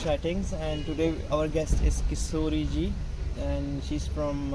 Chattings, and today our guest is Kishori ji, and she's from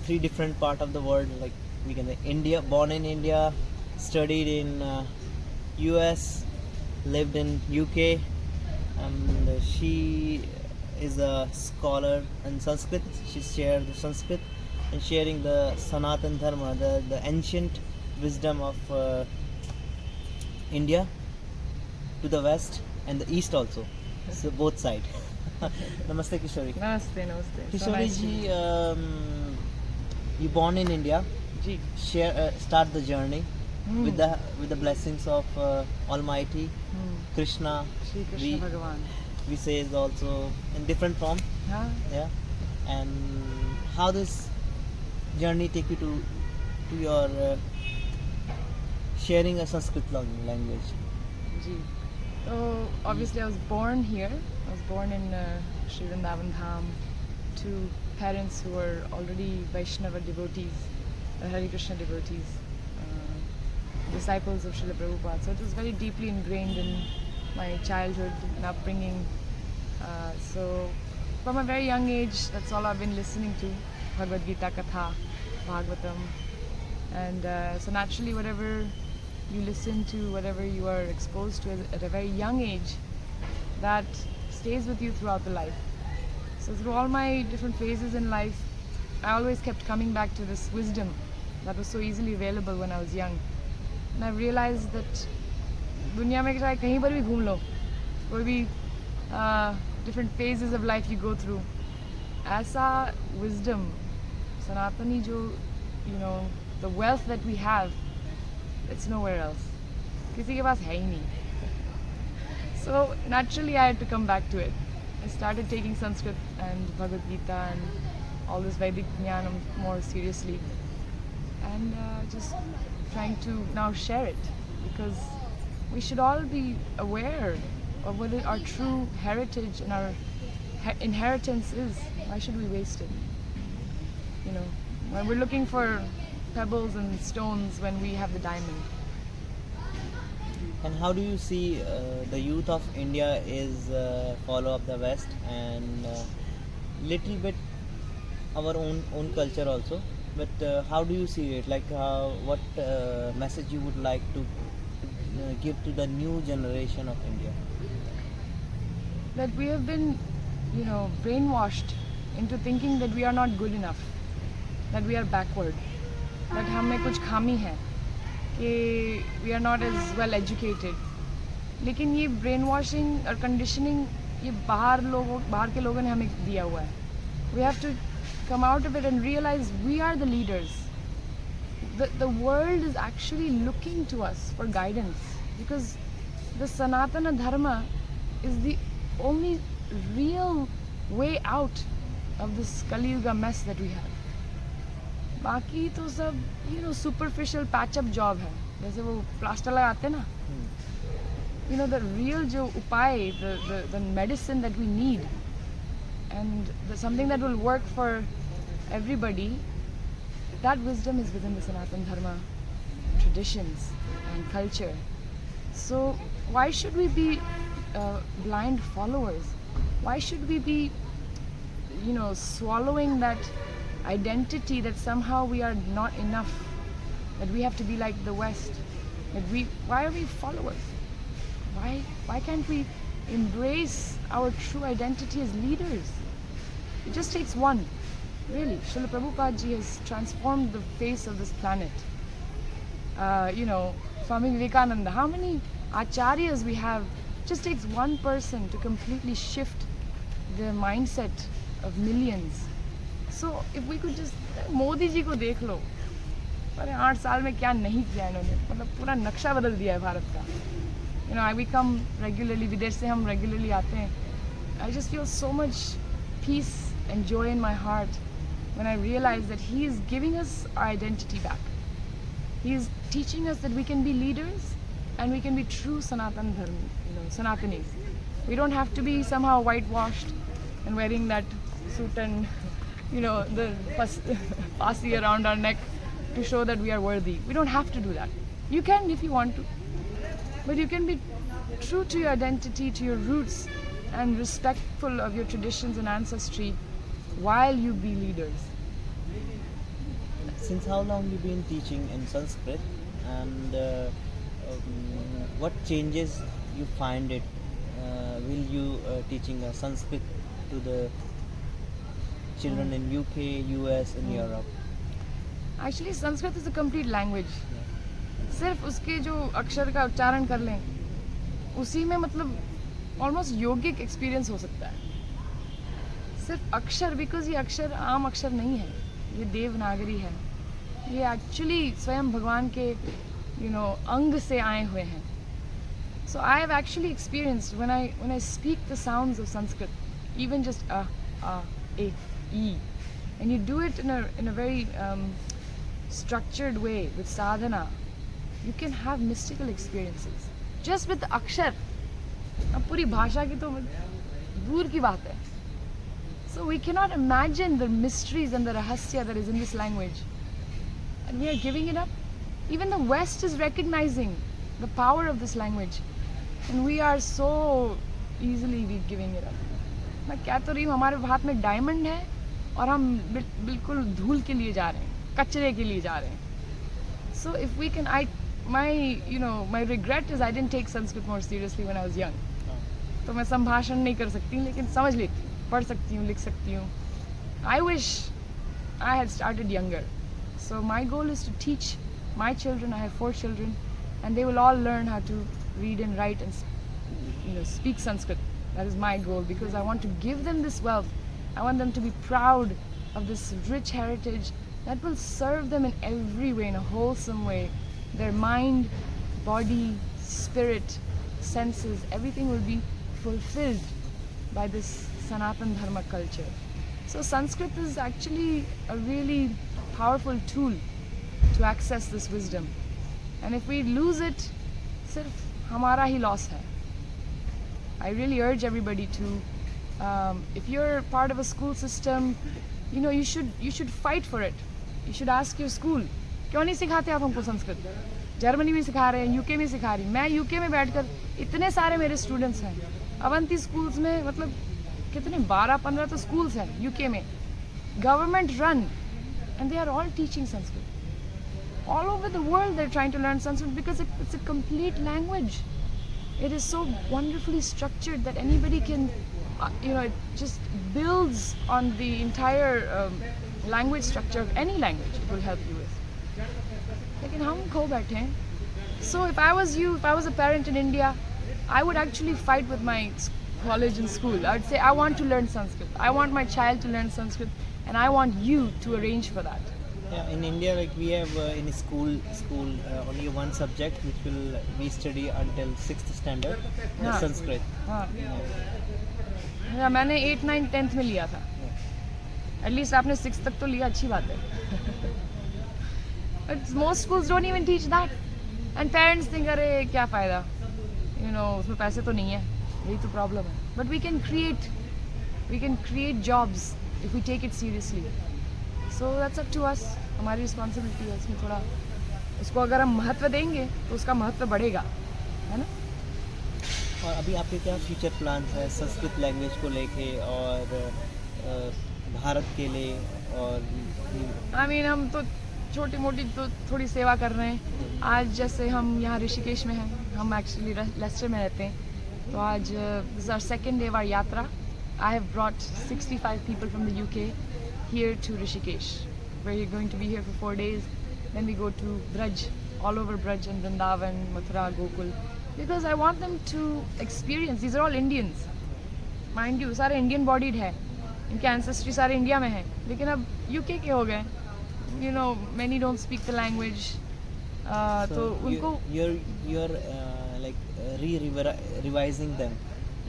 three different part of the world. Like we can say India, born in India, studied in US, lived in UK, and she is a scholar in Sanskrit. She shared the Sanskrit and sharing the Sanatan Dharma, the ancient wisdom of India to the west and the east also. So both side. Namaste Kishori. Namaste, namaste. Kishori ji, you born in India. Ji. Start the journey with the blessings of Almighty Krishna. Shri Krishna We- Bhagavan. We say is also in different form. हाँ, Yeah. And how this journey take you to your sharing a Sanskrit language? ji. So obviously I was born here. I was born in Sri Vrindavan Dham to parents who were already Vaishnava devotees, Hare Krishna devotees, disciples of Srila Prabhupada. So it was very deeply ingrained in my childhood and upbringing. So from a very young age, that's all I've been listening to, Bhagavad Gita Katha, Bhagavatam. And so naturally whatever you listen to, whatever you are exposed to at a very young age, that stays with you throughout the life. So through all my different phases in life, I always kept coming back to this wisdom that was so easily available when I was young. And I realized that दुनिया में चाहे कहीं पर भी घूम लो, कोई भी different phases of life you go through, ऐसा wisdom, Sanatani जो, the wealth that we have, it's nowhere else. किसी के पास है ही नहीं. So naturally I had to come back to it. I started taking Sanskrit and Bhagavad Gita and all this Vedic Jnanam more seriously, and just trying to now share it, because we should all be aware of what our true heritage and our inheritance is. Why should we waste it? When we're looking for pebbles and stones when we have the diamond. And how do you see the youth of India is follow up the West and little bit our own culture also? But how do you see it? Like what message you would like to give to the new generation of India? That we have been, brainwashed into thinking that we are not good enough, that we are backward, that हम में कुछ खामी है, कि we are not as well educated. लेकिन ये brainwashing और conditioning ये बाहर के लोगों ने हमें दिया हुआ है. We have to come out of it and realize we are the leaders. The world is actually looking to us for guidance, because the Sanatana Dharma is the only real way out of this Kali Yuga mess that we have. बाकी तो सब superficial patch-up job है, जैसे वो plaster लगाते हैं ना. The real जो उपाय, the medicine that we need, and something that will work for everybody, that wisdom is within the Sanatana Dharma traditions and culture. So why should we be blind followers? Why should we be swallowing that identity that somehow we are not enough, that we have to be like the West, why are we followers? Why can't we embrace our true identity as leaders? It just takes one. Really, Srila Prabhupada ji has transformed the face of this planet. Swami Vivekananda, how many acharyas we have, just takes one person to completely shift the mindset of millions. So if we could just, Modi ji को देख लो, पर 8 साल में क्या नहीं किया इन्होंने, मतलब पूरा नक्शा बदल दिया है भारत का. We come regularly, विदेश से हम regularly आते हैं. I just feel so much peace and joy in my heart when I realize that he is giving us our identity back. He is teaching us that we can be leaders and we can be true Sanatan Dharma, Sanatanis. We don't have to be somehow whitewashed and wearing that suit and the pasi around our neck to show that we are worthy. We don't have to do that. You can if you want to, but you can be true to your identity, to your roots, and respectful of your traditions and ancestry while you be leaders. Since how long you been teaching in Sanskrit, and what changes you find it? Will you teaching Sanskrit to the children in UK, US, and Europe? Actually, Sanskrit is a complete language. सिर्फ उसके जो अक्षर का उच्चारण कर लें, उसी में मतलब ऑलमोस्ट योगिक एक्सपीरियंस हो सकता है. सिर्फ अक्षर, बिकॉज ये अक्षर आम अक्षर नहीं है, ये देवनागरी है. ये एक्चुअली स्वयं भगवान के अंग से आए हुए हैं. So I have actually experienced when I speak the sounds of Sanskrit, even just A E, and you do it in a very structured way with sadhana, you can have mystical experiences just with the akshar. अब पूरी भाषा की तो दूर की बात है. So we cannot imagine the mysteries and the rahasya that is in this language, and we are giving it up. Even the West is recognizing the power of this language, and we are so easily giving it up. मैं क्या तो रही हूँ, हमारे हाथ में diamond है और हम बिल्कुल धूल के लिए जा रहे हैं, कचरे के लिए जा रहे हैं. So if we can, my regret is I didn't take Sanskrit more seriously when I was young. तो मैं संभाषण नहीं कर सकती, लेकिन समझ लेती हूँ, पढ़ सकती हूँ, लिख सकती हूँ. I wish I had started younger. So my goal is to teach my children. I have 4 children, and they will all learn how to read and write and speak Sanskrit. That is my goal, because I want to give them this wealth. I want them to be proud of this rich heritage that will serve them in every way, in a wholesome way. Their mind, body, spirit, senses, everything will be fulfilled by this Sanatan Dharma culture. So Sanskrit is actually a really powerful tool to access this wisdom. And if we lose it, sirf hamara hi loss hai. I really urge everybody to, if you're part of a school system, you should fight for it. You should ask your school, क्यों नहीं सिखाते आप हमको Sanskrit? Germany में सिखा रहे हैं, UK में सिखा रही. मैं यूके में बैठकर, इतने सारे मेरे स्टूडेंट्स हैं अवंती स्कूल्स में, मतलब कितने 12-15 तो स्कूल्स हैं यूके में, government run, and they are all teaching Sanskrit. All over the world they're trying to learn Sanskrit because it's a complete language. It is so wonderfully structured that anybody can, it just builds on the entire language structure of any language. It will help you with. लेकिन हम खो बैठे हैं. So if I was you, if I was a parent in India, I would actually fight with my college and school. I would say, I want to learn Sanskrit. I want my child to learn Sanskrit, and I want you to arrange for that. Yeah, in India, like we have in school only one subject which we study until 6th standard, Sanskrit. हाँ. Yeah, मैंने 8, 9, 10th में लिया था. At least आपने 6th तक तो लिया, अच्छी बात है. But most schools don't even teach that, and parents think अरे क्या फ़ायदा, उसमें पैसे तो नहीं है, यही तो problem है. But we can create jobs if we take it seriously. So that's up to us. हमारी responsibility है इसमें थोड़ा. उसको अगर हम महत्व देंगे तो उसका महत्व बढ़ेगा, है ना? और अभी आपके क्या फ्यूचर प्लान्स है संस्कृत लैंग्वेज को लेके और भारत के लिए? और हम तो छोटी मोटी तो थोड़ी सेवा कर रहे हैं. आज जैसे हम यहाँ ऋषिकेश में हैं, हम एक्चुअली लेस्टर में रहते हैं, तो आज this is our second day of our yatra. I have brought 65 people from the UK here to Rishikesh, where you're going to be here for 4 days. Then we go to Braj, all over Braj and Vrindavan, Mathura, Gokul, because I want them to experience. These are all Indians, mind you, सारे Indian bodied है, इनके ancestry सारे India में है, लेकिन अब UK के हो गए. Many don't speak the language. तो उनको you're revising them,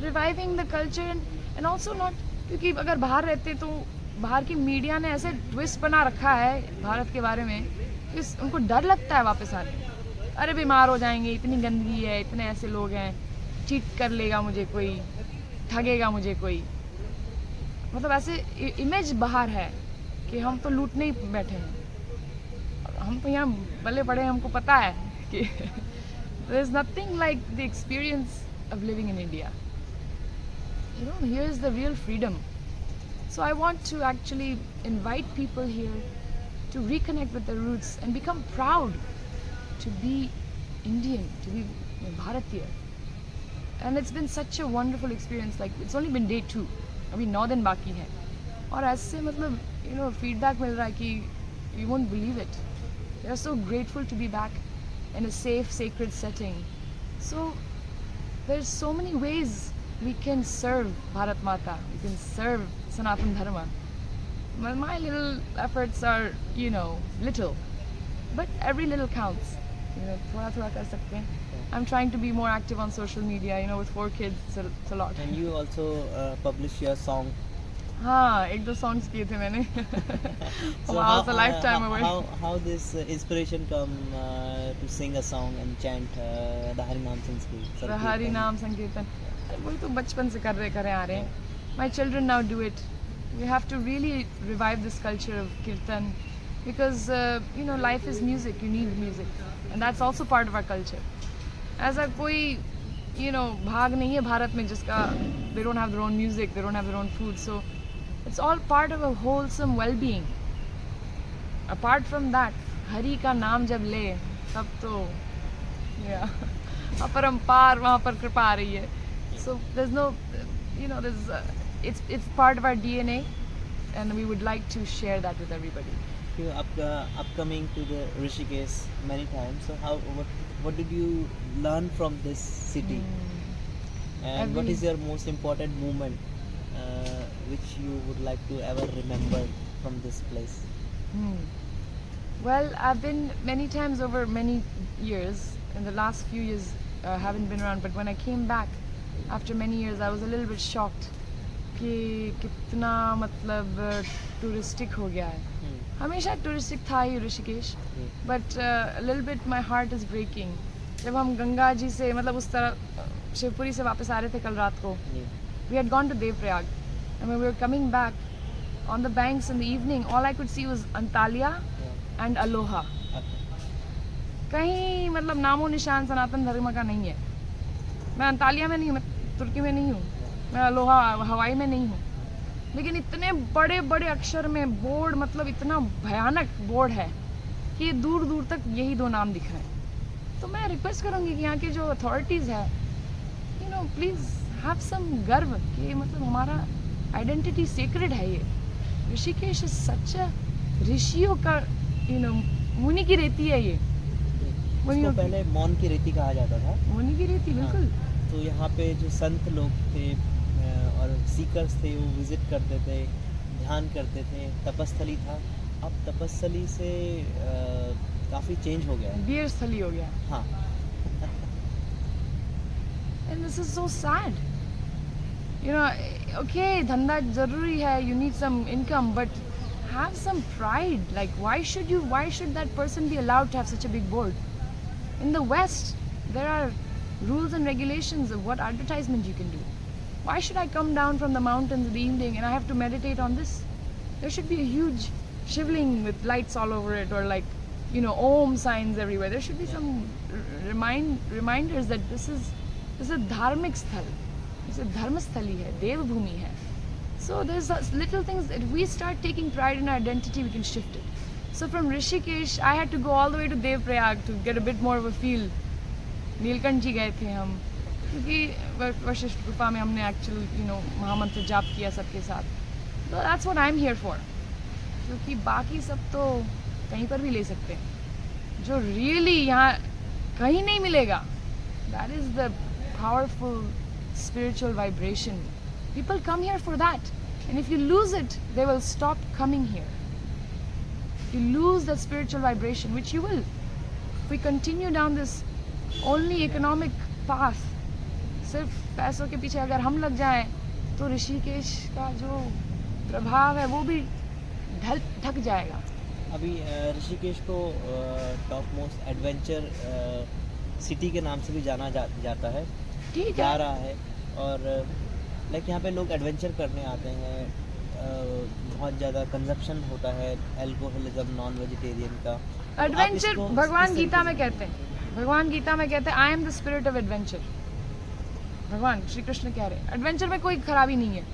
reviving the culture, and also not, क्योंकि अगर बाहर रहते तो बाहर की मीडिया ने ऐसे ट्विस्ट बना रखा है भारत के बारे में, उनको डर लगता है वापस आने. अरे बीमार हो जाएंगे, इतनी गंदगी है, इतने ऐसे लोग हैं, चीट कर लेगा मुझे कोई, ठगेगा मुझे कोई, मतलब ऐसे इमेज बाहर है कि हम तो लूटने ही बैठे हैं. हम तो यहाँ बल्ले पड़े हैं, हमको पता है कि there is nothing like the experience of living in India. You know, here's the real freedom. So I want to actually invite people here to reconnect with their roots and become proud to be Indian, to be Bharatiya. And it's been such a wonderful experience. Like, it's only been day 2. अभी 9 दिन बाकी है. और ऐसे मतलब, you know, feedback मिल रहा है कि you won't believe it. We are so grateful to be back in a safe, sacred setting. So there's so many ways we can serve Bharat Mata. We can serve Sanatan Dharma. My little efforts are, you know, little, but every little counts. You know, थोड़ा थोड़ा कर सकते हैं. I'm trying to be more active on social media. You know, with 4 kids, it's a lot. And you also publish your song. हाँ, 1-2 songs किए थे मैंने. So Wow, it's a lifetime away. How this inspiration come to sing a song and chant the Hari Naam Sankirtan? The Hari Naam Sankirtan. वही तो बचपन से कर रहे आ रहे हैं. My children now do it. We have to really revive this culture of kirtan because you know, life is music. You need music, and that's also part of our culture. ऐसा कोई, you know, भाग नहीं है भारत में जिसका they don't have their own music, they don't have their own food. So it's all part of a wholesome well-being. Apart from that, Hari का नाम जब ले तब तो अपरंपार वहाँ पर कृपा आ रही है. So there's no, you know, it's part of our DNA, and we would like to share that with everybody. You upcoming to the Rishikesh many times. So what did you learn from this city? And what is your most important moment which you would like to ever remember from this place? Well, I've been many times over many years. In the last few years, I haven't been around. But when I came back after many years, I was a little bit shocked कि कितना मतलब touristic हो गया है. हमेशा touristic था ही Rishikesh. But a little bit my heart is breaking. जब हम गंगा जी से मतलब उस तरह शिवपुरी से वापस आ रहे थे कल रात को. We had gone to Devprayag, and when we were coming back on the banks in the evening, all I could see was Antalya and Aloha. कहीं मतलब नामो निशान सनातन धर्म का नहीं है. मैं अंतालिया में नहीं हूँ, मैं तुर्की में नहीं हूँ, मैं अलोहा हवाई में नहीं हूँ, लेकिन इतने बड़े बड़े अक्षर में बोर्ड, मतलब इतना भयानक बोर्ड है कि दूर दूर तक यही 2 नाम दिख रहे हैं. तो मैं रिक्वेस्ट करूँगी कि यहाँ के जो अथॉरिटीज़ है, you know, please have some गर्व कि मतलब हमारा आइडेंटिटी सेक्रेड है ये. ऋषिकेश इज सच अ ऋषियों का, यू नो, मुनि की रेती है ये. इसको पहले मौन की रेती कहा जाता था. मुनि की रेती, बिल्कुल. तो यहाँ पे जो संत लोग थे और सीकर्स थे, वो विजिट करते थे, ध्यान करते थे, तपस्थली था. अब तपस्थली से काफ़ी चेंज हो गया है, बियर स्थली हो गया. हाँ. And this is so sad. You know, okay, धंधा जरूरी है, you need some income, but have some pride. Like, why should that person be allowed to have such a big board? In the West, there are rules and regulations of what advertisement you can do. Why should I come down from the mountains in the evening and I have to meditate on this? There should be a huge shivling with lights all over it, or like, you know, Om signs everywhere. There should be some reminders that this is a dharmic sthal. It's a dharmasthali hai, dev bhumi hai. So there's little things that we start taking pride in our identity, we can shift it. So from Rishikesh, I had to go all the way to Devprayag to get a bit more of a feel. Neelkanth जी गए थे हम, क्योंकि वशिष्ठ गुफा में हमने actual, you know, महामंत्र जाप किया सबके साथ. तो that's what I am here for. क्योंकि बाकी सब तो कहीं पर भी ले सकते हैं, जो रियली यहाँ कहीं नहीं मिलेगा. That is the powerful spiritual vibration. People come here for that, and if you lose it, they will stop coming here. You lose that spiritual vibration, which you will. If we continue down this only economic path, सिर्फ पैसों के पीछे अगर हम लग जाएं, तो ऋषिकेश का जो प्रभाव है वो भी ढक जाएगा. अभी ऋषिकेश को टॉप मोस्ट एडवेंचर सिटी के नाम से भी जाना जाता है. ठीक जा है. रहा है. और लाइक यहाँ पे लोग एडवेंचर करने आते हैं. बहुत ज़्यादा कंजप्शन होता है एल्कोहलिज्म, नॉन वेजिटेरियन का. एडवेंचर भगवान गीता में कहते हैं, भगवान गीता में कहते हैं, I am the spirit of adventure. भगवान श्री कृष्ण कह रहे हैं एडवेंचर में कोई खराबी नहीं है,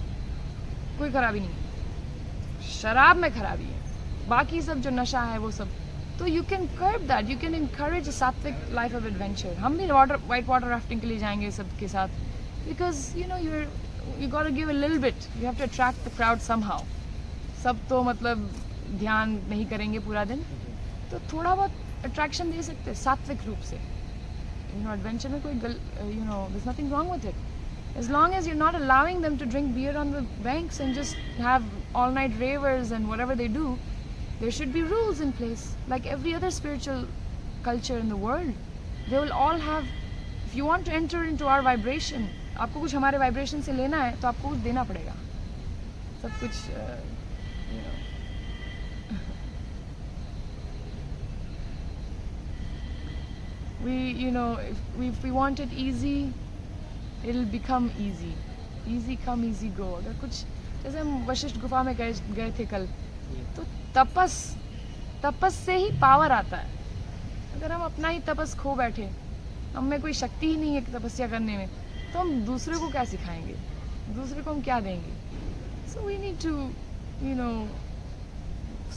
कोई खराबी नहीं है, शराब में खराबी है, बाकी सब जो नशा है वो सब, तो you can curb that, you can encourage a sattvic life of adventure. हम भी वाइट वाटर राफ्टिंग के लिए जाएंगे सबके साथ, because you know you got to give a little bit, you have to attract the crowd somehow. सब तो मतलब ध्यान नहीं करेंगे पूरा दिन, तो थोड़ा बहुत अट्रैक्शन दे सकते हैं सात्विक रूप से. यू नो एडवेंचर में कोई you know there is nothing wrong with it, as long as you're not allowing them to drink beer on the banks and just have all night ravers and whatever they do. There should be rules in place like every other spiritual culture in the world. They will all have, if you want to enter into our vibration, आपको कुछ हमारे vibration से लेना है तो आपको कुछ देना पड़ेगा, सब कुछ you know. You know, if we want it easy, it'll become easy. Easy come, easy go. अगर कुछ जैसे हम वशिष्ठ गुफा में गए थे कल, तो तपस से ही पावर आता है. अगर हम अपना ही तपस खो बैठे, हम में कोई शक्ति ही नहीं है तपस्या करने में, तो हम दूसरे को क्या सिखाएंगे, दूसरे को हम क्या देंगे. So we need to you know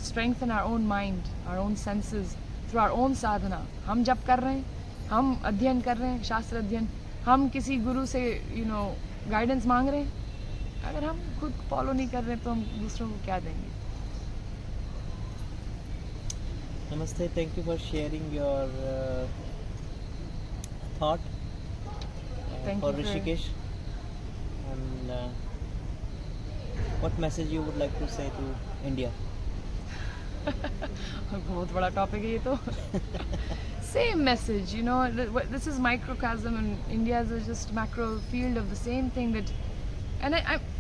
strengthen our own mind, our own senses through our own sadhana. हम जप कर रहे हैं, हम अध्ययन कर रहे हैं, शास्त्र अध्ययन, हम किसी गुरु से यू नो गाइडेंस मांग रहे हैं. अगर हम खुद फॉलो नहीं कर रहे तो हम दूसरों को क्या देंगे. Namaste, thank you for sharing your thought Thank for you for- Rishikesh. And what message you would like to say to India? बहुत बड़ा टॉपिक है ये तो. Same message, you know, this is microcosm and India is just macro field of the same thing that, and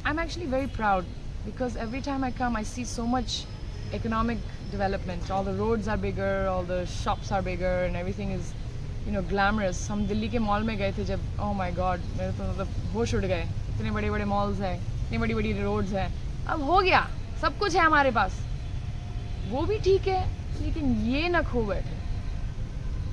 I'm actually very proud because every time I come I see so much economic development. All the roads are bigger, all the shops are bigger and everything is you know glamorous. हम दिल्ली के mall में गए थे जब, oh my god, मेरे तो मतलब होश उड़ गए. इतने बड़े बड़े मॉल्स हैं, इतनी बड़ी बड़ी रोड्स हैं. अब हो गया, सब कुछ है हमारे पास, वो भी ठीक है, लेकिन ये ना खो बैठे.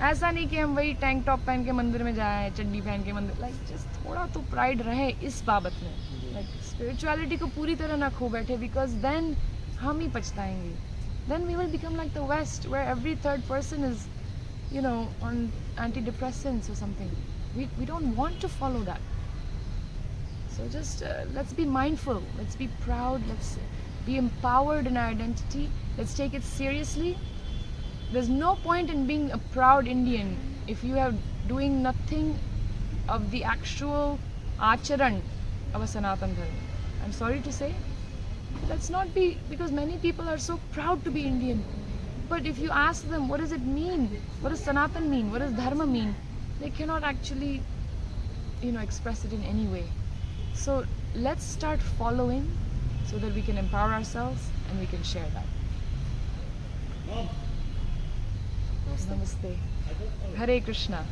ऐसा नहीं कि हम वही टैंक टॉप पहन के मंदिर में जाएं, चड्डी पहन के मंदिर, लाइक जस्ट थोड़ा तो प्राइड रहे इस बाबत में. लाइक स्पिरिचुअलिटी को पूरी तरह ना खो बैठे, बिकॉज देन हम ही पछताएंगे. Then we will become like the west where every third person is you know on antidepressants or something. We don't want to follow that. So just let's be mindful, let's be proud, let's be empowered in our identity, let's take it seriously. There's no point in being a proud Indian if you are doing nothing of the actual acharan of a Sanatan Dharma. I'm sorry to say, let's not be, because many people are so proud to be Indian. But if you ask them, what does it mean? What does Sanatan mean? What does Dharma mean? They cannot actually, you know, express it in any way. So let's start following so that we can empower ourselves and we can share that. Namaste. Namaste. Hare Krishna.